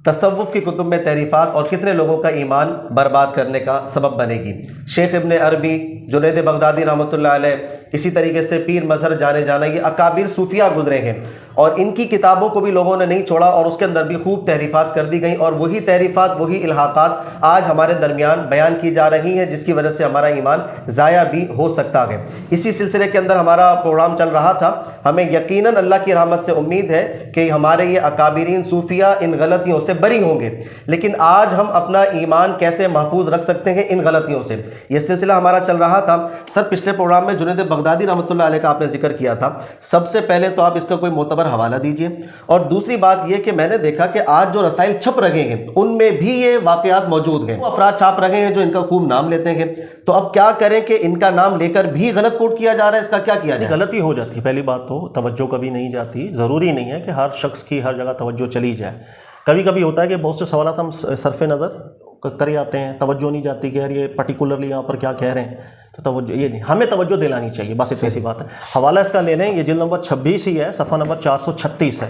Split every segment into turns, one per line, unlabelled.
تصوف کی کتب میں تحریفات اور کتنے لوگوں کا ایمان برباد کرنے کا سبب بنے گی؟ شیخ ابن عربی، جنید بغدادی رحمۃ اللہ علیہ، اسی طریقے سے پیر مظہر جانے یہ اکابر صوفیہ گزرے ہیں، اور ان کی کتابوں کو بھی لوگوں نے نہیں چھوڑا اور اس کے اندر بھی خوب تحریفات کر دی گئیں، اور وہی تحریفات، وہی الحاقات آج ہمارے درمیان بیان کی جا رہی ہیں، جس کی وجہ سے ہمارا ایمان ضائع بھی ہو سکتا ہے۔ اسی سلسلے کے اندر ہمارا پروگرام چل رہا تھا۔ ہمیں یقیناً اللہ کی رحمت سے امید ہے کہ ہمارے یہ اکابرین صوفیہ ان غلطیوں سے بری ہوں گے، لیکن آج ہم اپنا ایمان کیسے محفوظ رکھ سکتے ہیں ان غلطیوں سے، یہ سلسلہ ہمارا چل رہا تھا۔ سر پچھلے پروگرام میں جنید بغدادی رحمۃ اللہ علیہ کا آپ نے ذکر کیا تھا، سب سے پہلے تو آپ اس کا کوئی معتبر حوالہ دیجئے، اور دوسری بات یہ کہ میں نے دیکھا کہ آج جو رسائل چھپ رہے ہیں ان میں بھی یہ واقعات موجود ہیں، وہ افراد چھاپ رہے ہیں جو ان کا خوب نام لیتے ہیں، تو اب کیا کریں کہ ان کا نام لے کر بھی غلط کوٹ کیا جا رہا ہے، اس کا کیا کیا جائے؟
غلطی ہو جاتی ہے، پہلی بات تو توجہ کبھی نہیں جاتی، ضروری نہیں ہے کہ ہر شخص کی ہر جگہ توجہ چلی جائے۔ کبھی کبھی ہوتا ہے کہ بہت سے سوالات ہم صرف نظر کر جاتے ہیں، توجہ نہیں جاتی کہ یار یہ پرٹیکولرلی یہاں پر کیا کہہ رہے ہیں، تو توجہ یہ نہیں، ہمیں توجہ دلانی چاہیے، بس اتنی سی بات ہے۔ حوالہ اس کا لے لیں، یہ جلد نمبر 26 ہی ہے، صفحہ نمبر 436 ہے۔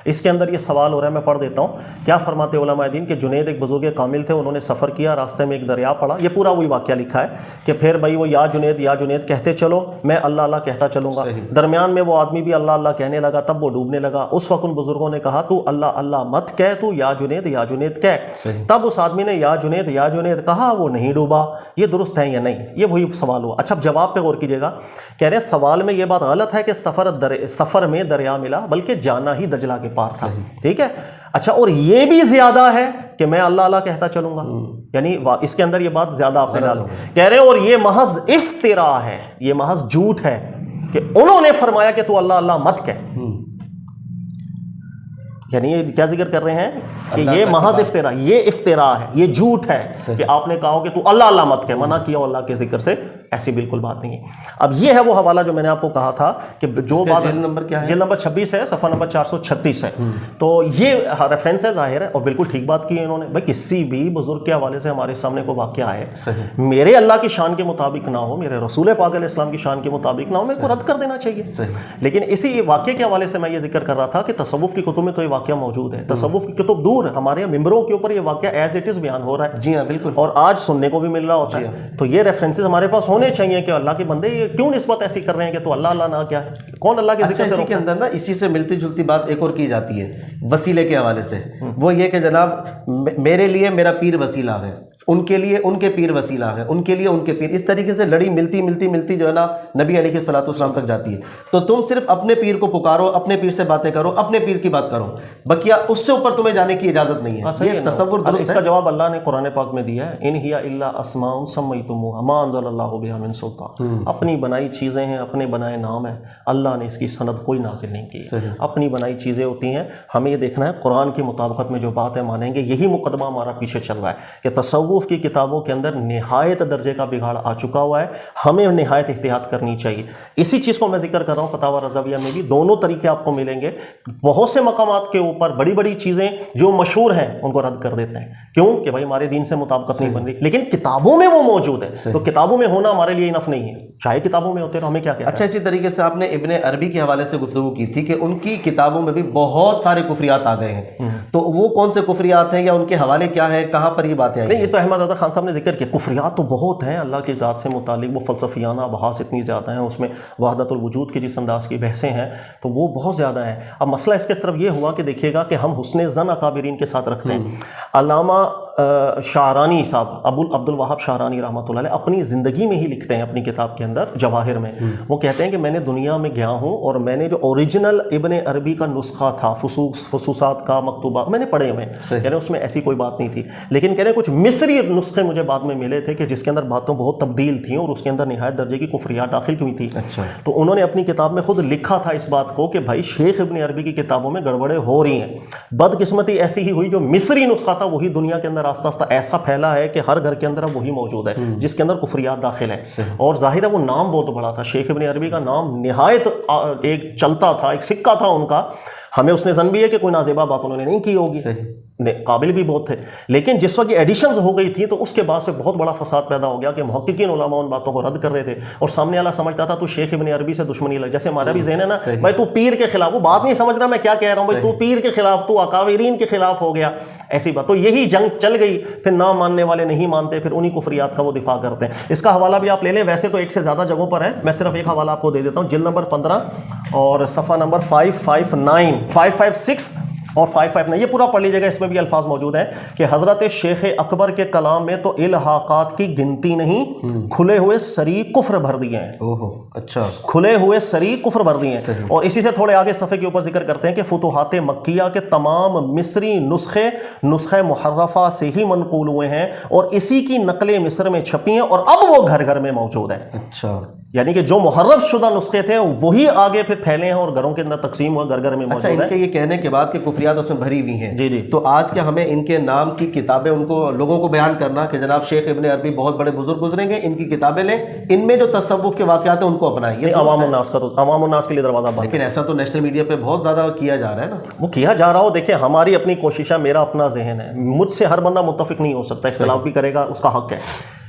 اس کے اندر یہ سوال ہو رہا ہے، میں پڑھ دیتا ہوں۔ کیا فرماتے علماء دین کہ جنید ایک بزرگ کامل تھے، انہوں نے سفر کیا، راستے میں ایک دریا پڑا، یہ پورا وہی واقعہ لکھا ہے کہ پھر بھائی وہ یا جنید کہتے چلو، میں اللہ اللہ کہتا چلوں گا، درمیان میں وہ آدمی بھی اللہ اللہ کہنے لگا، تب وہ ڈوبنے لگا، اس وقت ان بزرگوں نے کہا تو اللہ اللہ مت کہہ، تو یا جنید کہہ، تب اس آدمی نے یا جنید کہا، وہ نہیں ڈوبا، یہ درست ہے یا نہیں؟ یہ وہی سوال ہوا۔ اچھا جواب پہ غور کیجیے گا، کہہ رہے ہیں سوال میں یہ بات غلط ہے کہ سفر میں دریا ملا، بلکہ جانا ہی دجلہ کے پار تھا، ٹھیک ہے؟ اچھا، اور یہ بھی زیادہ ہے کہ میں اللہ اللہ کہتا چلوں گا، یعنی اس کے اندر یہ بات زیادہ آپ نے ڈالی۔ کہہ رہے ہیں اور یہ محض افتراء ہے، یہ محض جھوٹ ہے کہ انہوں نے فرمایا کہ تو اللہ اللہ مت کہہ، یعنی یہ کیا ذکر کر رہے ہیں کہ یہ محض افتراء، یہ افتراء ہے، یہ جھوٹ ہے کہ آپ نے کہا ہو کہ تو اللہ اللہ مت کہہ، منع کیا اللہ کے ذکر سے، ایسی بالکل بات نہیں ہے۔ اب یہ ہے وہ حوالہ جو میں نے آپ کو کہا تھا کہ جو بات
جلد نمبر کیا ہے؟
جلد نمبر 26 ہے، صفحہ نمبر 436 ہے، تو یہ ریفرنس ہے، ظاہر ہے، اور بالکل ٹھیک بات کی ہے انہوں نے۔ بھائی کسی بھی بزرگ کے حوالے سے ہمارے سامنے کوئی واقعہ ہے، میرے اللہ کی شان کے مطابق نہ ہو، میرے رسول پاک علیہ السلام کی شان کے مطابق نہ ہو، میرے کو رد کر دینا چاہیے۔ لیکن اسی واقعے کے حوالے سے میں یہ ذکر کر رہا تھا کہ تصوف کی کتب میں تو یہ واقعہ موجود ہے، تصوف کی کتب دور، ہمارے ممبروں کے اوپر یہ واقعہ ایز اٹ از بیان ہو رہا ہے،
جی ہاں بالکل،
اور آج سننے کو بھی مل رہا ہوتا ہے۔ تو یہ ریفرنسز ہمارے پاس ہونے چاہیے کہ اللہ کے بندے یہ کیوں نسبت ایسی کر رہے ہیں کہ تو اللہ اللہ نہ کیا ہے، کون اللہ کے ذکر سے
اسی کے اندر نا اسی سے ملتی جلتی بات ایک اور کی جاتی ہے وسیلے کے حوالے سے، وہ یہ کہ جناب میرے لیے میرا پیر وسیلہ ہے، ان کے لیے ان کے پیر وسیلہ ہے، ان کے لیے ان کے پیر، اس طریقے سے لڑی ملتی جو ہے نا نبی علیہ الصلوۃ والسلام تک جاتی ہے۔ تو تم صرف اپنے پیر کو پکارو، اپنے پیر سے باتیں کرو، اپنے پیر کی بات کرو، بقیہ اس سے اوپر تمہیں جانے کی اجازت نہیں ہے۔ یہ تصور درست
اس
ہے؟
کا جواب اللہ نے قرآن پاک میں دیا ہے، ان ہی الا اسماء سمیتموها ما انزل اللہ بها من سلطان، اپنی بنائی چیزیں ہیں، اپنے بنائے نام ہیں، اللہ نے اس کی سند کوئی نازل نہیں کی، اپنی بنائی چیزیں ہوتی ہیں۔ ہمیں یہ دیکھنا ہے قرآن کی مطابقت میں جو بات ہے مانیں گے، یہی مقدمہ ہمارا پیچھے چل رہا ہے کہ تصوف کی کتابوں کے اندر نہایت درجے کا بگاڑ آ چکا ہوا ہے، ہمیں نہایت احتیاط کرنی چاہیے۔ اسی چیز کو میں ذکر کر رہا ہوں فتاوی رضویہ میں بھی، دونوں طریقے آپ کو ملیں گے۔ بہت سے مقامات کے اوپر بڑی بڑی چیزیں جو مشہور ہیں ان کو رد کر دیتے ہیں، کیوں کہ بھائی ہمارے دین سے مطابقت نہیں بن رہی، لیکن کتابوں میں وہ موجود ہے، تو کتابوں میں ہونا ہمارے لیے انف نہیں ہے، چاہے کتابوں میں ہوتے ہیں، ہمیں کیا کہتے ہیں۔
اچھا، اسی طریقے سے آپ نے ابن عربی کے حوالے سے گفتگو کی تھی کہ ان کی کتابوں میں بھی بہت سارے کفریات آ گئے ہیں، تو وہ کون سے کفریات ہیں یا ان کے حوالے کیا ہے، کہاں پر یہ باتیں آئی ہیں؟
نہیں، یہ تو احمد رضا خان صاحب نے ذکر کیا، کفریات تو بہت ہیں اللہ کی ذات سے متعلق، وہ فلسفیانہ بحث اتنی زیادہ ہیں، اس میں وحدت الوجود کی جس انداز کی بحثیں ہیں تو وہ بہت زیادہ ہیں۔ اب مسئلہ اس کے صرف یہ ہوا کہ دیکھیے گا کہ ہم حسن ظن اکابرین کے ساتھ رکھتے ہیں۔ علامہ شعرانی صاحب، عبد الوہاب شعرانی رحمۃ اللہ علیہ اپنی زندگی میں ہی لکھتے ہیں اپنی کتاب کے اندر جواہر میں، وہ کہتے ہیں کہ میں نے دنیا میں گیا ہوں اور میں نے جو اوریجنل ابن عربی کا نسخہ تھا فصوصات کا مکتوبات میں نے پڑھے ہوئے ہیں، یعنی اس میں ایسی کوئی بات نہیں تھی، لیکن کہہ رہے ہیں کچھ مصری نسخے مجھے بعد میں ملے تھے کہ جس کے اندر باتوں بہت تبدیل تھیں اور اس کے اندر نہایت درجے کی کفریات داخل ہوئی تھی۔ تو انہوں نے اپنی کتاب میں خود لکھا تھا اس بات کو کہ بھائی شیخ ابن عربی کی کتابوں میں گڑبڑیں ہو رہی ہیں، بدقسمتی ایسی ہی ہوئی جو مصری نسخہ تھا وہی دنیا کے اندر آستہ آستہ ایسا پھیلا ہے کہ ہر گھر کے اندر اب وہی موجود ہے جس کے اندر کفریات داخل ہے، اور ظاہر ہے وہ نام بہت بڑا تھا، شیخ ابن عربی کا نام نہایت ایک چلتا تھا، ایک سکہ تھا ان کا، ہمیں اس نے ظن بھی ہے کہ کوئی نازیبا بات انہوں نے نہیں کی ہوگی، قابل بھی بہت تھے، لیکن جس وقت یہ ایڈیشنز ہو گئی تھی تو اس کے بعد سے بہت بڑا فساد پیدا ہو گیا کہ محققین علماء ان باتوں کو رد کر رہے تھے، اور سامنے والا سمجھتا تھا تو شیخ ابن عربی سے دشمنی لگ، جیسے ہمارا بھی ذہن ہے نا بھائی تو پیر کے خلاف، وہ بات نہیں سمجھ رہا میں کیا کہہ رہا ہوں، بھائی تو پیر کے خلاف، تو اکابرین کے خلاف ہو گیا، ایسی بات. تو یہی جنگ چل گئی، پھر نہ ماننے والے نہیں مانتے، پھر انہی کفریات کا وہ دفاع کرتے ہیں. اس کا حوالہ بھی آپ لے لیں، ویسے تو ایک سے زیادہ جگہوں پر ہے، میں صرف ایک حوالہ آپ کو دے دیتا ہوں، جلد نمبر 15 اور صفحہ نمبر 556 اور 559، یہ پورا پڑھ لیجیے گا، اس میں بھی الفاظ موجود ہیں کہ حضرت شیخ اکبر کے کلام میں تو الحاقات کی گنتی نہیں، کھلے ہوئے سری کفر بھر دیے ہیں.
اچھا،
کھلے ہوئے سری کفر بھر دیے ہیں. اور اسی سے تھوڑے آگے صفحے کے اوپر ذکر کرتے ہیں کہ فتوحات مکیہ کے تمام مصری نسخے محرفہ سے ہی منقول ہوئے ہیں اور اسی کی نقلیں مصر میں چھپی ہیں اور اب وہ گھر گھر میں موجود ہیں.
اچھا،
یعنی کہ جو محرف شدہ نسخے تھے وہی آگے پھر پھیلے ہیں اور گھروں کے اندر تقسیم ہوا، گھر گھر میں موجود ہیں.
اچھا، ان کے یہ کہنے کے بعد کہ کفریات اس میں بھری ہوئی ہیں،
جی جی،
تو آج کیا ہمیں ان کے نام کی کتابیں ان کو لوگوں کو بیان کرنا کہ جناب شیخ ابن عربی بہت بڑے بزرگ گزریں گے، ان کی کتابیں لیں، ان میں جو تصوف کے واقعات ہیں ان کو اپنائیں، یہ
عوام الناس کا تو عوام الناس کے لیے دروازہ بند.
لیکن ایسا تو نیشنل میڈیا پہ بہت زیادہ کیا جا رہا ہے نا.
وہ کیا جا رہا ہو، دیکھیں ہماری اپنی کوشش ہے، میرا اپنا ذہن ہے، مجھ سے ہر بندہ متفق نہیں ہو سکتا، اختلاف بھی کرے گا، اس کا حق ہے.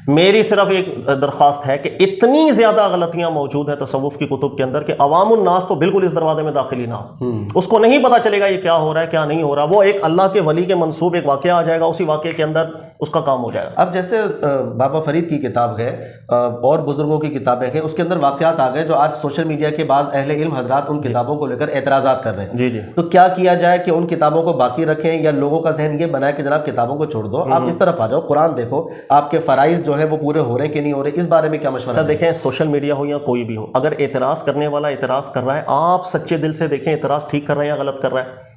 میری صرف ایک درخواست ہے کہ اتنی زیادہ غلطیاں موجود ہیں تصوف کی کتب کے اندر کہ عوام الناس تو بالکل اس دروازے میں داخل ہی نہ ہو، اس کو نہیں پتا چلے گا یہ کیا ہو رہا ہے کیا نہیں ہو رہا. وہ ایک اللہ کے ولی کے منصوب ایک واقعہ آ جائے گا، اسی واقعے کے اندر اس کا کام ہو جائے گا.
اب جیسے بابا فرید کی کتاب ہے اور بزرگوں کی کتابیں ہیں، اس کے اندر واقعات آ گئے جو آج سوشل میڈیا کے بعض اہل علم حضرات ان کتابوں کو لے کر اعتراضات کر رہے ہیں.
جی جی،
تو کیا کیا جائے کہ ان کتابوں کو باقی رکھیں یا لوگوں کا ذہن یہ بنائے کہ جناب کتابوں کو چھوڑ دو، آپ اس طرف آ جاؤ، قرآن دیکھو، آپ کے فرائض جو ہے وہ پورے ہو رہے ہیں کہ نہیں ہو رہے، اس بارے میں کیا مشورہ
سر؟ دیکھیں سوشل میڈیا ہو یا کوئی بھی ہو، اگر اعتراض کرنے والا اعتراض کر رہا ہے، آپ سچے دل سے دیکھیں اعتراض ٹھیک کر رہے ہیں یا غلط کر رہا ہے.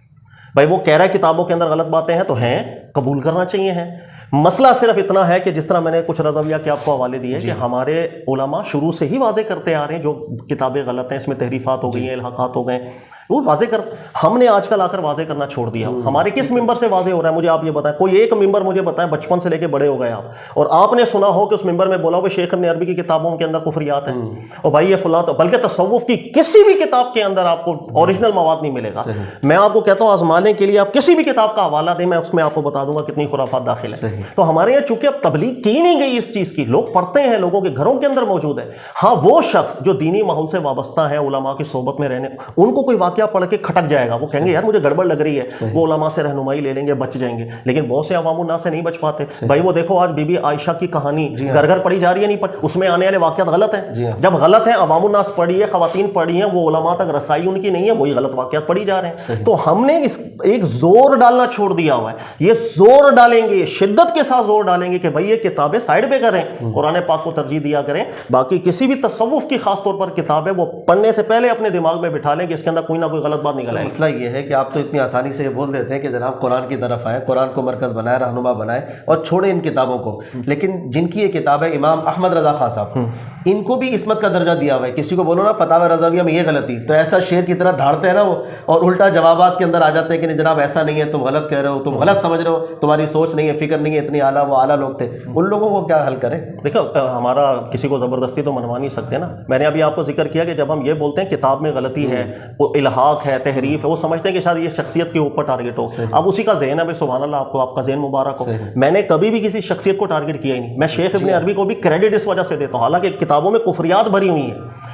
بھائی وہ کہہ رہا ہے کتابوں کے اندر غلط باتیں ہیں تو ہیں، قبول کرنا چاہیے ہیں. مسئلہ صرف اتنا ہے کہ جس طرح میں نے کچھ رضویہ کے آپ کو حوالے دیے کہ ہمارے علماء شروع سے ہی واضح کرتے آ رہے ہیں جو کتابیں غلط ہیں، اس میں تحریفات ہو گئی ہیں، الحاقات ہو گئے ہیں، وہ واضح کر. ہم نے آج کل آ کر واضح کرنا چھوڑ دیا. ہمارے کس ممبر سے واضح ہو رہا ہے مجھے آپ یہ بتائیں، کوئی ایک ممبر مجھے بتائیں بچپن سے لے کے بڑے ہو گئے آپ، اور آپ نے سنا ہو کہ اس ممبر میں بولا ہو کہ شیخ ابن عربی کی کتابوں کے اندر کفریات ہیں اور بھائی یہ فلاں، بلکہ تصوف کی کسی بھی کتاب کے اندر آپ کو اوریجنل مواد نہیں ملے گا. میں آپ کو کہتا ہوں آزمانے کے لیے آپ کسی بھی کتاب کا حوالہ دیں، میں اس میں آپ کو بتا دوں گا کتنی خرافات داخل ہے. تو ہمارے یہاں چونکہ اب تبلیغ کی نہیں گئی اس چیز کی، لوگ پڑھتے ہیں، لوگوں کے گھروں کے اندر موجود ہے. ہاں وہ شخص جو دینی ماحول سے وابستہ ہے، علماء کی صحبت میں رہنے، ان کو کوئی واقعہ پڑھ کے کھٹک جائے گا، وہ کہیں گے یار مجھے گڑبڑ لگ رہی ہے، وہ علماء سے رہنمائی لے لیں گے، بچ جائیں گے. لیکن بہت سے عوام الناس سے نہیں بچ پاتے. بھائی وہ دیکھو آج بی بی عائشہ کی کہانی گھر گھر پڑھی جا رہی ہے، نہیں پڑھی، اس میں آنے والے واقعات غلط ہیں. جب غلط ہیں، عوام الناس پڑھی ہے، خواتین پڑھی ہیں، وہ علماء تک رسائی ان کی نہیں ہے، وہی غلط واقعات پڑھی جا رہے ہیں. تو ہم نے اس ایک زور ڈالنا چھوڑ دیا ہوا ہے. یہ زور ڈالیں گے، شدت کے ساتھ زور ڈالیں گے کہ بھائی یہ کتابیں سائڈ پہ کریں، قرآن پاک کو ترجیح دیا کریں. باقی کسی بھی تصوف کی خاص طور پر کتاب ہے وہ پڑھنے سے پہلے اپنے دماغ میں بٹھا لیں کہ اس کے اندر کوئی نہ کوئی غلط بات نکل آئے.
مسئلہ یہ ہے کہ آپ تو اتنی آسانی سے یہ بول دیتے ہیں کہ جناب قرآن کی طرف آئے، قرآن کو مرکز بنائے، رہنما بنائے اور چھوڑے ان کتابوں کو. لیکن جن کی یہ کتاب ہے امام احمد رضا خان صاحب، ان کو بھی عصمت کا درجہ دیا ہوا ہے. کسی کو بولو نا فتاوی رضویہ میں یہ غلطی، تو ایسا شیر کی طرح دھاڑتے ہیں نا وہ، اور الٹا جوابات کے اندر آ جاتے ہیں کہ نہیں جناب ایسا نہیں ہے، تم غلط کہہ رہے ہو، تم غلط سمجھ رہے ہو، تمہاری سوچ نہیں ہے، فکر نہیں ہے اتنی اعلیٰ. وہ اعلیٰ لوگ تھے، ان لوگوں کو کیا حل کریں؟
دیکھو ہمارا کسی کو زبردستی تو منوا نہیں سکتے نا. میں نے ابھی آپ کو ذکر کیا کہ جب ہم یہ بولتے ہیں کتاب میں غلطی ہے، وہ الحاق ہے، تحریف ہے، وہ سمجھتے ہیں کہ شاید یہ شخصیت کے اوپر ٹارگٹ ہو. اب اسی کا ذہن ہے بھائی، سبحان اللہ، آپ کو آپ کا ذہن مبارک ہو. میں نے کبھی بھی کسی شخصیت کو ٹارگٹ کیا ہی نہیں. میں شیخ ابن عربی کو بھی کریڈٹ اس وجہ سے دیتا ہوں، حالانکہ کتابوں میں کفریات بھری ہوئی ہیں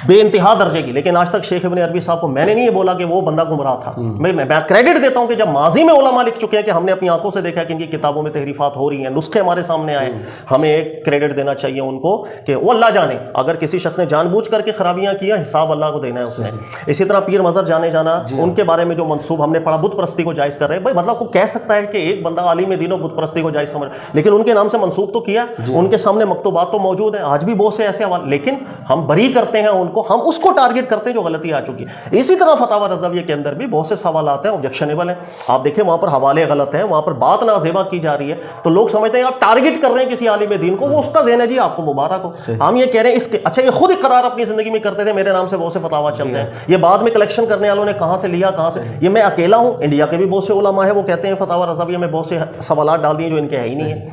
بے انتہا درجے کی، لیکن آج تک شیخ ابن عربی صاحب کو میں نے نہیں یہ بولا کہ وہ بندہ گمراہ تھا. میں کریڈٹ دیتا ہوں کہ جب ماضی میں علماء لکھ چکے ہیں کہ ہم نے اپنی آنکھوں سے دیکھا کہ ان کی کتابوں میں تحریفات ہو رہی ہیں، نسخے ہمارے سامنے آئے، ہمیں ایک کریڈٹ دینا چاہیے ان کو کہ وہ اللہ جانے. اگر کسی شخص نے جان بوجھ کر کے خرابیاں کیا، حساب اللہ کو دینا ہے اس نے. اسی طرح پیر مظہر جانے جانا، ان کے بارے میں جو منسوب ہم نے پڑھا بت پرستی کو جائز کر رہے ہیں. بھائی مطلب کو کہہ سکتا ہے کہ ایک بندہ عالم دین و بت پرستی کو جائز سمجھ، لیکن ان کے نام سے منسوب تو کیا، ان کے سامنے مکتوبات تو موجود ہیں، آج بھی بہت سے ایسے حوالے، لیکن ہم بری کرتے ہیں ان کو، ہم اس کو ٹارگٹ کرتے ہیں جو غلطی آ چکی. اسی طرح فتاوی رضویہ کے اندر بھی بہت سے سوالات ہیں آبجیکشنیبل ہیں. آپ دیکھیں وہاں پر حوالے غلط ہیں، وہاں پر بات نازیبا کی جا رہی ہے، تو لوگ سمجھتے ہیں آپ ٹارگٹ کر رہے ہیں کسی عالم دین کو. وہ اس کا ذہن ہے جی، آپ کو مبارک ہو. ہم یہ کہہ رہے ہیں اس کے اچھا، یہ خود اقرار اپنی زندگی میں کرتے تھے، میرے نام سے بہت سے فتاوا چلتے ہیں. یہ بعد میں کلیکشن کرنے والوں نے کہاں سے لیا، کہاں سے، یہ میں اکیلا ہوں. انڈیا کے بھی بہت سے علماء ہیں وہ کہتے ہیں فتاوی رضویہ میں بہت سے سوالات ڈال دیے جو ان کے ہے ہی نہیں ہے.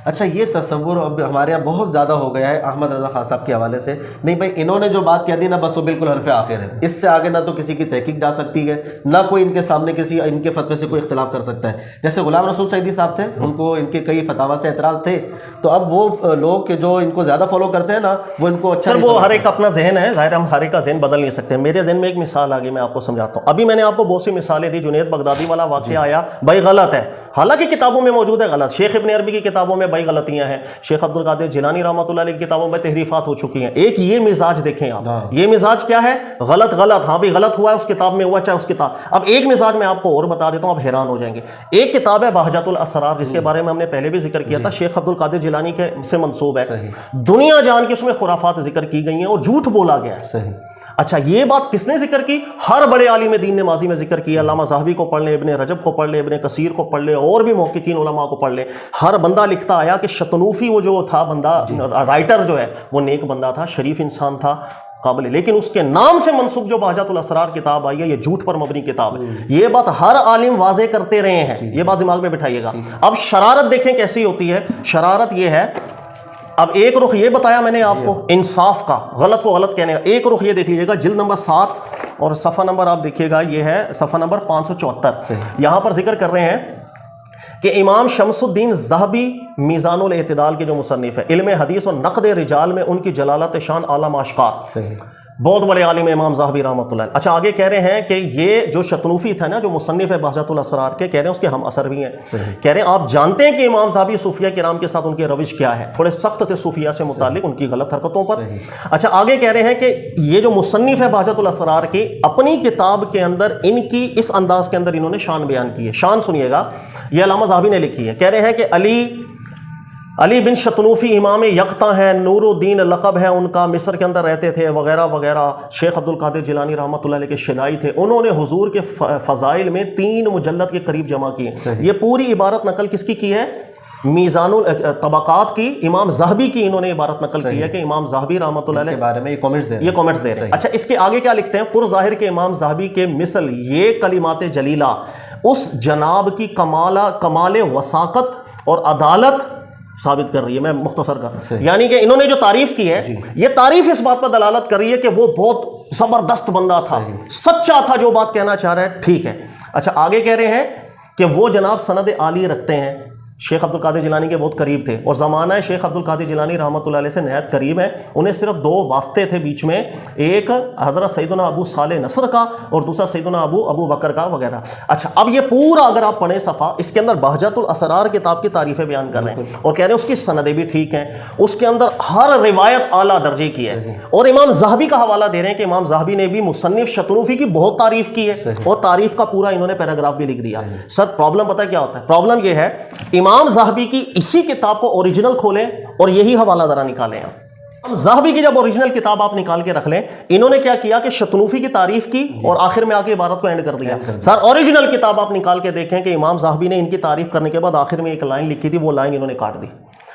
اچھا یہ تصور اب ہمارے یہاں بہت زیادہ ہو گیا ہے احمد رضا خان صاحب کے حوالے سے، نہیں بھائی انہوں نے جو بات کہہ دی نا بس وہ بالکل حرف آخر ہے، اس سے آگے نہ تو کسی کی تحقیق جا سکتی ہے، نہ کوئی ان کے سامنے کسی ان کے فتوے سے کوئی اختلاف کر سکتا ہے. جیسے غلام رسول سعیدی صاحب تھے، ان کو ان کے کئی فتاوی سے اعتراض تھے، تو اب وہ لوگ کہ جو ان کو زیادہ فالو کرتے ہیں نا وہ ان کو اچھا،
وہ ہر ایک اپنا ذہن ہے، ظاہر ہم ہر ایک کا ذہن بدل نہیں سکتے. میرے ذہن میں ایک مثال آگے میں آپ کو سمجھاتا ہوں. ابھی میں نے آپ کو بہت سی مثالیں دی، جنید بغدادی والا واقعہ آیا بھائی غلط ہے، حالانکہ کتابوں میں موجود ہے غلط. شیخ ابن عربی کی کتابوں میں بھائی غلطیاں ہیں، شیخ عبد القادر جیلانی رحمۃ اللہ علیہ کی کتابوں میں تحریفات ہو چکی ہیں. ایک یہ مزاج دیکھیں آپ، یہ مزاج کیا ہے؟ غلط غلط، ہاں بھی غلط ہوا ہے اس کتاب میں ہوا چاہے اس کتاب. اب ایک مزاج میں آپ کو اور بتا دیتا ہوں، آپ حیران ہو جائیں گے. ایک کتاب ہے بہجت الاسرار، جس کے بارے میں ہم نے پہلے بھی ذکر کیا تھا، شیخ عبد القادر جیلانی کے سے منسوب ہے. دنیا جان کی اس میں خرافات ذکر کی گئی ہیں اور جھوٹ بولا گیا ہے.
صحیح.
اچھا یہ بات کس نے ذکر کی؟ ہر بڑے عالم دین نے ماضی میں ذکر کیا. علامہ ذہبی کو پڑھ لیں، ابن رجب کو پڑھ لیں، ابن کثیر کو پڑھ لیں، اور بھی محققین علماء کو پڑھ لیں. ہر بندہ لکھتا آیا کہ شطنوفی وہ جو تھا بندہ، رائٹر جو ہے وہ نیک بندہ تھا، شریف انسان تھا، قابل، لیکن اس کے نام سے منسوب جو بہجت الاسرار کتاب آئی ہے یہ جھوٹ پر مبنی کتاب ہے. یہ بات ہر عالم واضح کرتے رہے ہیں، یہ بات دماغ میں بٹھائیے گا. اب شرارت دیکھیں کیسی ہوتی ہے. شرارت یہ ہے، اب ایک رخ یہ بتایا میں نے آپ کو انصاف کا، غلط کو غلط کہنے کا. ایک رخ یہ دیکھ لیجئے گا، جلد نمبر 7 اور صفحہ نمبر آپ دیکھیے گا، یہ ہے صفحہ نمبر 574. یہاں پر ذکر کر رہے ہیں کہ امام شمس الدین ذہبی میزان الاعتدال کے جو مصنف ہے، علم حدیث اور نقد رجال میں ان کی جلالت شان اعلیٰ آشکار، بہت بڑے عالم امام ذہبی رحمۃ اللہ. اچھا آگے کہہ رہے ہیں کہ یہ جو شطنوفی تھا نا، جو مصنف ہے بہجت الاسرار کے، کہہ رہے ہیں اس کے ہم اثر بھی ہیں. کہہ رہے ہیں آپ جانتے ہیں کہ امام ذہبی صوفیہ کرام کے ساتھ ان کے روش کیا ہے، تھوڑے سخت تھے صوفیہ سے متعلق ان کی غلط حرکتوں پر. اچھا آگے کہہ رہے ہیں کہ یہ جو مصنف ہے بہجت الاسرار کی، اپنی کتاب کے اندر ان کی اس انداز کے اندر انہوں نے شان بیان کی ہے. شان سنیے گا، یہ علامہ ذہبی نے لکھی ہے. کہہ رہے ہیں کہ علی بن شطنوفی امام یکتا ہے، نور الدین لقب ہے ان کا، مصر کے اندر رہتے تھے وغیرہ وغیرہ. شیخ عبد القادر جیلانی رحمۃ اللہ علیہ کے شیلائی تھے، انہوں نے حضور کے فضائل میں 3 مجلد کے قریب جمع کیے. یہ پوری عبارت نقل کس کی ہے؟ میزان الطبقات کی، امام ذہبی کی انہوں نے عبارت نقل کی ہے کہ امام ذہبی رحمۃ اللہ علیہ کے بارے میں یہ کامنٹس دے رہے ہیں. اچھا اس کے آگے کیا لکھتے ہیں؟ پر ظاہر کے امام ذہبی کے مثل یہ کلمات جلیلہ اس جناب کی کمال وثاقت اور عدالت ثابت کر رہی ہے. میں مختصر کر، یعنی کہ انہوں نے جو تعریف کی ہے، یہ تعریف اس بات پر دلالت کر رہی ہے کہ وہ بہت زبردست بندہ تھا، سچا تھا، جو بات کہنا چاہ رہا ہے ٹھیک ہے. اچھا آگے کہہ رہے ہیں کہ وہ جناب سند عالی رکھتے ہیں، شیخ عبد القادر جیلانی کے بہت قریب تھے، اور زمانہ شیخ عبد القادر جیلانی رحمۃ اللہ علیہ سے نہایت قریب ہے. انہیں صرف 2 واسطے تھے بیچ میں، ایک حضرت سیدنا ابو صالح نصر کا اور دوسرا سیدنا ابو بکر کا وغیرہ. اچھا اب یہ پورا اگر آپ پڑھیں صفحہ، اس کے اندر بہجت الاسرار کتاب کی تعریفیں بیان کر رہے ہیں اور کہہ رہے ہیں اس کی سندیں بھی ٹھیک ہیں، اس کے اندر ہر روایت اعلیٰ درجے کی ہے. اور امام ذہبی کا حوالہ دے رہے ہیں کہ امام ذہبی نے بھی مصنف شطنوفی کی بہت تعریف کی ہے، اور تعریف کا پورا انہوں نے پیراگراف بھی لکھ دیا. سر پرابلم پتہ کیا ہوتا ہے؟ پرابلم یہ ہے امام ذہبی کی اسی کتاب کو اوریجنل کھولیں اور یہی حوالہ ذرا نکالیں. ہم ذہبی کی جب اوریجنل کتاب آپ نکال کے رکھ لیں، انہوں نے کیا کیا کہ شطنوفی کی تعریف کی اور آخر میں آ کے عبارت کو اینڈ کر دیا. سر اوریجنل کتاب آپ نکال کے دیکھیں کہ امام ذہبی نے ان کی تعریف کرنے کے بعد آخر میں ایک لائن لکھی تھی، وہ لائن انہوں نے کاٹ دی.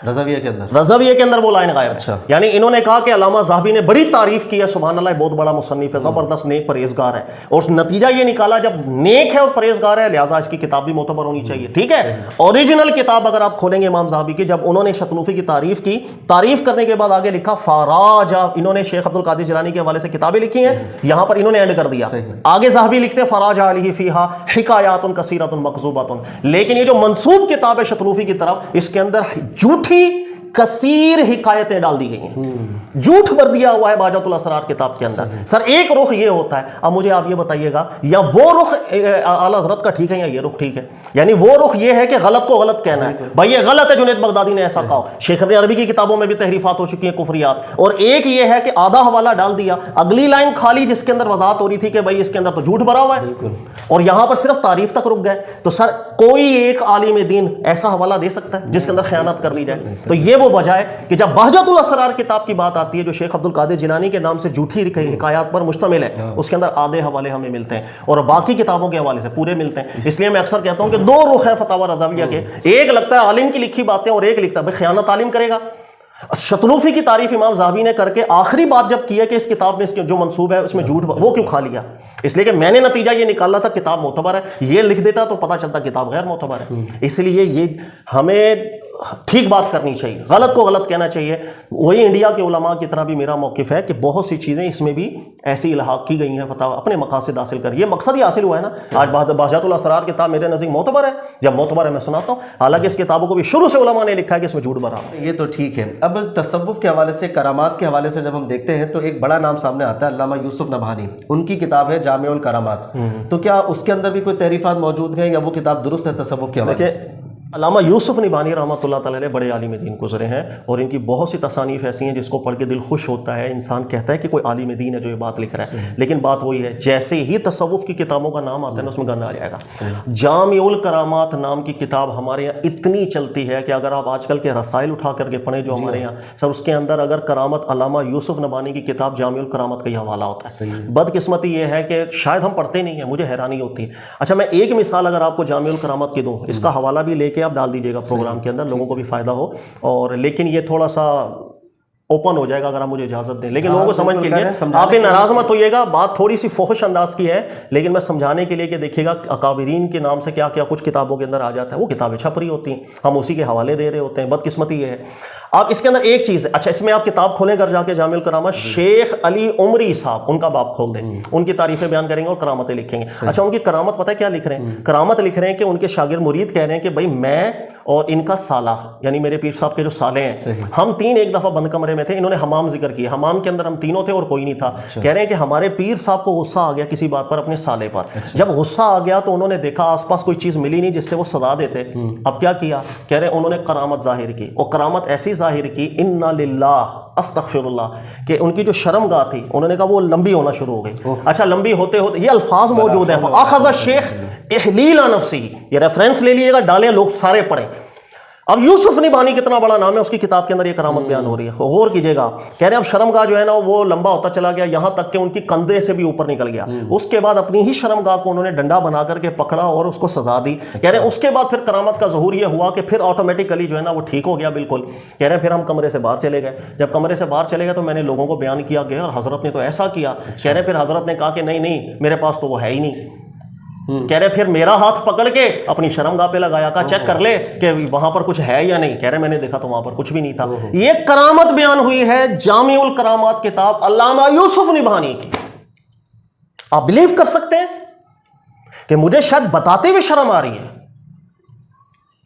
رضویہ کے اندر وہ لائن غائب ہے. یعنی انہوں نے کہا کہ علامہ ذہبی نے بڑی تعریف کی ہے، سبحان اللہ بہت بڑا مصنف ہے، زبردست نیک پرہیزگار ہے، اور نتیجہ یہ نکالا جب نیک ہے اور پرہیزگار ہے لہٰذا اس کی کتاب بھی معتبر ہونی چاہیے. ٹھیک ہے، اوریجنل کتاب اگر آپ کھولیں گے امام ذہبی کی، جب انہوں نے شطنوفی کی تعریف کی، تعریف کرنے کے بعد آگے لکھا فراجا، انہوں نے شیخ عبد القادر جیلانی کے حوالے سے کتابیں لکھی ہیں، یہاں پر انہوں نے اینڈ کر دیا. آگے ذہبی لکھتے ہیں فراجا علیہ فیہا حکایات کثیرۃ مکذوبۃ، لیکن یہ جو منسوب کتاب ہے شطنوفی کی طرف، اس کے اندر جھوٹی کثیر حکایتیں ڈال دی گئی ہیں، جھوٹ بھر دیا ہوا ہے بہجت الاسرار کتاب کے اندر. سر ایک رخ یہ ہوتا ہے. اب مجھے آپ یہ بتائیے گا، یا وہ رخ اعلیٰ حضرت کا ٹھیک ہے یا یہ رخ ٹھیک ہے؟ یعنی وہ رخ یہ ہے کہ غلط کو غلط کہنا ہے، بھائی یہ غلط ہے، جنید بغدادی نے ایسا کہا. شیخ ابن عربی کی کتابوں میں بھی تحریفات ہو چکی ہیں، کفریات. اور ایک یہ ہے کہ آدھا حوالہ ڈال دیا، اگلی لائن خالی جس کے اندر وضاحت ہو رہی تھی کہ بھائی اس کے اندر تو جھوٹ بھرا ہوا ہے، اور یہاں پر صرف تعریف تک رک گئے. تو سر کوئی ایک عالم دین ایسا حوالہ دے سکتا ہے جس کے اندر خیانت کر لی جائے؟ تو یہ وہ وجہ ہے کہ جب بہجت الاسرار کتاب کی بات آتی ہے جو شیخ عبد القادر جیلانی کے نام سے جھوٹی حکایات پر مشتمل ہے، اس کے اندر آدھے حوالے ہمیں ملتے ہیں اور باقی کتابوں کے حوالے سے پورے ملتے ہیں. اس لیے میں اکثر کہتا ہوں کہ 2 رخ ہیں فتاوی رضویہ کے، ایک لگتا ہے عالم کی لکھی باتیں اور ایک لکھتا ہے بھائی خیانت عالم کرے گا. شطنوفی کی تعریف امام ذہبی نے کر کے آخری بات جب کی ہے کہ اس کتاب میں اس کے جو منسوب ہے اس میں جھوٹ، وہ کیوں کھا لیا؟ اس لیے کہ میں نے نتیجہ یہ نکالا تھا کتاب معتبر ہے، یہ لکھ دیتا تو پتہ چلتا کتاب غیر معتبر ہے. اس لیے یہ ہمیں ٹھیک بات کرنی چاہیے، غلط کو غلط کہنا چاہیے. وہی انڈیا کے علماء کی طرح بھی میرا موقف ہے کہ بہت سی چیزیں اس میں بھی ایسی الحاق کی گئی ہیں فتاوی اپنے مقاصد حاصل کر. یہ مقصد ہی حاصل ہوا ہے نا. آج بہجت الاسرار کتاب میرے نزدیک معتبر ہے، جب معتبر ہے میں سناتا ہوں، حالانکہ اس کتابوں کو بھی شروع سے علماء نے لکھا ہے کہ اس میں جھوٹ بھرا.
یہ تو ٹھیک ہے. اب تصوف کے حوالے سے، کرامات کے حوالے سے جب ہم دیکھتے ہیں تو ایک بڑا نام سامنے آتا ہے، علامہ یوسف نبہانی. ان کی کتاب ہے جامع الکرامات. تو کیا اس کے اندر بھی کوئی تحریفات موجود ہیں یا وہ کتاب درست ہے تصوف کے حوالے سے؟
علامہ یوسف نبہانی رحمۃ اللہ تعالی علیہ بڑے عالم دین گزرے ہیں، اور ان کی بہت سی تصانیف ایسی ہیں جس کو پڑھ کے دل خوش ہوتا ہے. انسان کہتا ہے کہ کوئی عالم دین ہے جو یہ بات لکھ رہا ہے. لیکن بات وہی ہے، جیسے ہی تصوف کی کتابوں کا نام آتا ہے نا اس میں گند آ جائے گا. جامع الکرامات نام کی کتاب ہمارے یہاں اتنی چلتی ہے کہ اگر آپ آج کل کے رسائل اٹھا کر کے پڑھیں جو ہمارے یہاں سر، اس کے اندر اگر کرامت علامہ یوسف نبہانی کی کتاب جامع الکرامات کا یہ حوالہ ہوتا ہے. بدقسمتی یہ ہے کہ شاید ہم پڑھتے نہیں ہیں، مجھے حیرانی ہوتی ہے. اچھا میں ایک مثال اگر آپ کو جامع الکرامات کی دوں، اس کا حوالہ بھی لے کے آپ ڈال دیجیے گا پروگرام کے اندر، لوگوں کو بھی فائدہ ہو. اور لیکن یہ تھوڑا سا اوپن ہو جائے گا اگر آپ مجھے اجازت دیں، لیکن لوگوں کو سمجھ کے لیے آپ بھی ناراض مت ہوئیے گا. بات تھوڑی سی فحش انداز کی ہے لیکن میں سمجھانے کے لیے کہ دیکھیے گا اکابرین کے نام سے کیا کیا کچھ کتابوں کے اندر آ جاتا ہے. وہ کتابیں چھپ رہی ہوتی ہیں، ہم اسی کے حوالے دے رہے ہوتے ہیں. بدقسمتی یہ ہے. آپ اس کے اندر ایک چیز ہے، اچھا اس میں آپ کتاب کھولیں گھر جا کے جامع الکرامات، شیخ علی عمری صاحب ان کا باب کھول دیں، ان کی تعریفیں بیان کریں گے اور کرامتیں لکھیں گے. اچھا ان کی کرامت پتہ ہے کیا لکھ رہے ہیں؟ کرامت لکھ رہے ہیں کہ ان کے شاگرد مرید کہہ رہے ہیں کہ بھائی میں اور ان کا سالہ یعنی میرے پیر صاحب کے جو سالے ہیں، ہم تین ایک دفعہ بند کمرے میں تھے. انہوں نے حمام ذکر کیا، حمام کے اندر ہم تینوں تھے اور کوئی نہیں تھا. کہہ رہے ہیں کہ ہمارے پیر صاحب کو غصہ آ گیا کسی بات پر اپنے سالے پر. جب غصہ آ گیا تو انہوں نے دیکھا آس پاس کوئی چیز ملی نہیں جس سے وہ سزا دیتے. اب کیا کیا؟ کہہ رہے ہیں انہوں نے کرامت ظاہر کی، اور کرامت ایسی ظاہر کی انا للہ استغفر اللہ، کہ ان کی جو شرم گاہ تھی انہوں نے کہا وہ لمبی ہونا شروع ہو گئی. اچھا لمبی ہوتے ہوتے یہ الفاظ موجود ہیں، فاخذ الشیخ احلیل نفسی، یہ ریفرنس لے لیجیے گا، ڈالیں لوگ سارے پڑھیں. اب یوسف نبہانی کتنا بڑا نام ہے، اس کی کتاب کے اندر یہ کرامت بیان ہو رہی ہے. غور کیجیے گا. کہہ رہے ہیں اب شرمگاہ جو ہے نا وہ لمبا ہوتا چلا گیا یہاں تک کہ ان کی کندھے سے بھی اوپر نکل گیا. اس کے بعد اپنی ہی شرمگاہ کو انہوں نے ڈنڈا بنا کر کے پکڑا اور اس کو سزا دی. کہہ رہے ہیں اس کے بعد پھر کرامت کا ظہور یہ ہوا کہ پھر آٹومیٹکلی جو ہے نا وہ ٹھیک ہو گیا بالکل. کہہ رہے ہیں پھر ہم کمرے سے باہر چلے گئے. جب کمرے سے باہر چلے گئے تو میں نے لوگوں کو بیان کیا گیا اور حضرت نے تو ایسا کیا. کہہ رہے ہیں پھر حضرت نے کہا کہ نہیں نہیں میرے پاس تو وہ ہے ہی نہیں. کہہ رہے پھر میرا ہاتھ پکڑ کے اپنی شرمگاہ پہ لگایا، کہا چیک کر لے کہ وہاں پر کچھ ہے یا نہیں. کہہ رہے میں نے دیکھا تو وہاں پر کچھ بھی نہیں تھا. یہ کرامت بیان ہوئی ہے جامع الکرامات کتاب علامہ یوسف نبہانی کی. آپ بلیو کر سکتے ہیں کہ مجھے شاید بتاتے ہوئے شرم آ رہی ہے.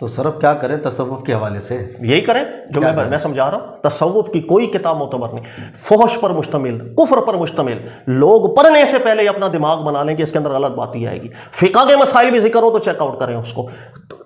تو سر اب کیا کریں تصوف کے حوالے سے؟
یہی کریں جو میں سمجھا رہا ہوں. تصوف کی کوئی کتاب معتبر نہیں. فحش پر مشتمل، کفر پر مشتمل. لوگ پڑھنے سے پہلے اپنا دماغ بنا لیں کہ اس کے اندر غلط بات ہی آئے گی. فقہ کے مسائل بھی ذکر ہو تو چیک آؤٹ کریں اس کو.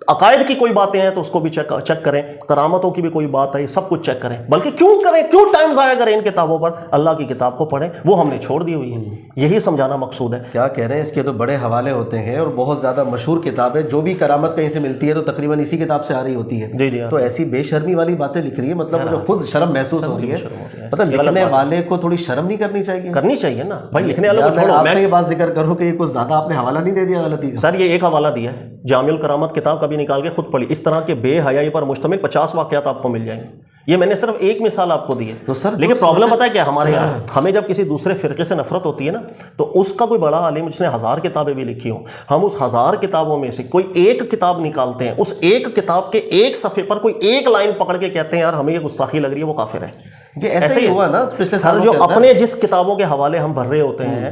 عقائد کی کوئی باتیں ہیں تو اس کو بھی چیک کریں. کرامتوں کی بھی کوئی بات ہے سب کچھ چیک کریں. بلکہ کیوں کریں، کیوں ٹائم ضائع کریں ان کتابوں پر؟ اللہ کی کتاب کو پڑھیں، وہ ہم نے چھوڑ دی ہوئی ہے. یہی سمجھانا مقصود ہے.
کیا کہہ رہے ہیں، اس کے تو بڑے حوالے ہوتے ہیں اور بہت زیادہ مشہور کتاب ہے. جو بھی کرامت کہیں سے ملتی ہے تو تقریباً اسی کتاب سے آ رہی ہوتی ہے.
جی جی.
تو ایسی بے شرمی والی باتیں لکھ رہی ہے، مطلب مجھے خود شرم محسوس ہو رہی ہے. مطلب لکھنے والے کو تھوڑی شرم نہیں کرنی چاہیے؟
کرنی چاہیے نا بھائی. لکھنے والے کو چھوڑو.
آپ سے یہ بات ذکر کروں کہ یہ کچھ زیادہ آپ نے حوالہ نہیں دے دیا غلطی؟
سر یہ ایک حوالہ دیا ہے، جامع الکرامات کتاب کبھی نکال کے خود پڑھی. اس طرح کے بے حیائی پر مشتمل 50 واقعات آپ کو مل جائیں گے. یہ میں نے صرف ایک مثال آپ کو دی ہے.
تو سر
لیکن پرابلم پتہ ہے کیا ہمارے یہاں، ہمیں جب کسی دوسرے فرقے سے نفرت ہوتی ہے نا تو اس کا کوئی بڑا عالم جس نے 1000 کتابیں بھی لکھی ہوں، ہم اس 1000 کتابوں میں سے کوئی ایک کتاب نکالتے ہیں، اس ایک کتاب کے ایک صفحے پر کوئی ایک لائن پکڑ کے کہتے ہیں یار ہمیں یہ گستاخی لگ رہی ہے، وہ کافر ہے.
یہ ایسے ہی ہوا نا پچھلے
سر. جو اپنے جس کتابوں کے حوالے ہم بھر رہے ہوتے ہیں،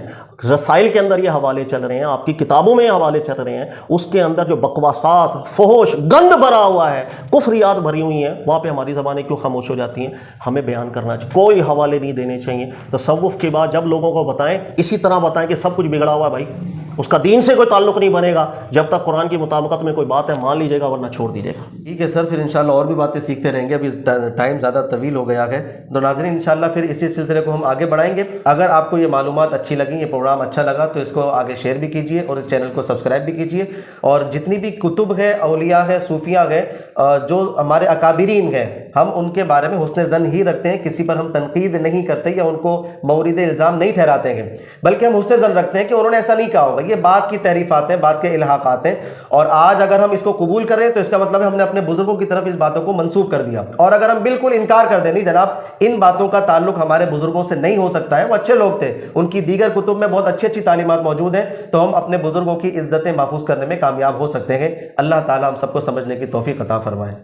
رسائل کے اندر یہ حوالے چل رہے ہیں، آپ کی کتابوں میں یہ حوالے چل رہے ہیں، اس کے اندر جو بکواسات، فحش، گند بھرا ہوا ہے، کفریات بھری ہوئی ہیں، وہاں پہ ہماری زبانیں کیوں خاموش ہو جاتی ہیں؟ ہمیں بیان کرنا چاہیے. کوئی حوالے نہیں دینے چاہیے. تصوف کے بعد جب لوگوں کو بتائیں اسی طرح بتائیں کہ سب کچھ بگڑا ہوا ہے بھائی، اس کا دین سے کوئی تعلق نہیں بنے گا جب تک قرآن کی مطابقت میں کوئی بات ہے مان لیجیے گا ورنہ چھوڑ دیجیے گا.
ٹھیک ہے سر، پھر انشاءاللہ اور بھی باتیں سیکھتے رہیں گے. ابھی ٹائم زیادہ طویل ہو گیا ہے تو ناظرین انشاءاللہ پھر اسی سلسلے کو ہم آگے بڑھائیں گے. اگر آپ کو یہ معلومات اچھی لگیں، یہ پروگرام اچھا لگا تو اس کو آگے شیئر بھی کیجیے اور اس چینل کو سبسکرائب بھی کیجیے. اور جتنی بھی کتب ہے، اولیاء ہے، صوفیاء ہے، جو ہمارے اکابرین ہیں، ہم ان کے بارے میں حسن ظن ہی رکھتے ہیں. کسی پر ہم تنقید نہیں کرتے یا ان کو مورد الزام نہیں ٹھہراتے ہیں، بلکہ ہم حسن ظن رکھتے ہیں کہ انہوں نے ایسا نہیں کہا ہوگا. یہ بات کی تعریفات ہیں، بات کے الحاقات ہیں. اور آج اگر ہم اس کو قبول کر رہے ہیں تو اس کا مطلب ہے ہم نے اپنے بزرگوں کی طرف اس باتوں کو منسوب کر دیا. اور اگر ہم بالکل انکار کر دیں نہیں جناب ان باتوں کا تعلق ہمارے بزرگوں سے نہیں ہو سکتا ہے، وہ اچھے لوگ تھے، ان کی دیگر کتب میں بہت اچھی تعلیمات موجود ہیں، تو ہم اپنے بزرگوں کی عزتیں محفوظ کرنے میں کامیاب ہو سکتے ہیں. اللہ تعالی ہم سب کو سمجھنے کی توفیق عطا فرمائے.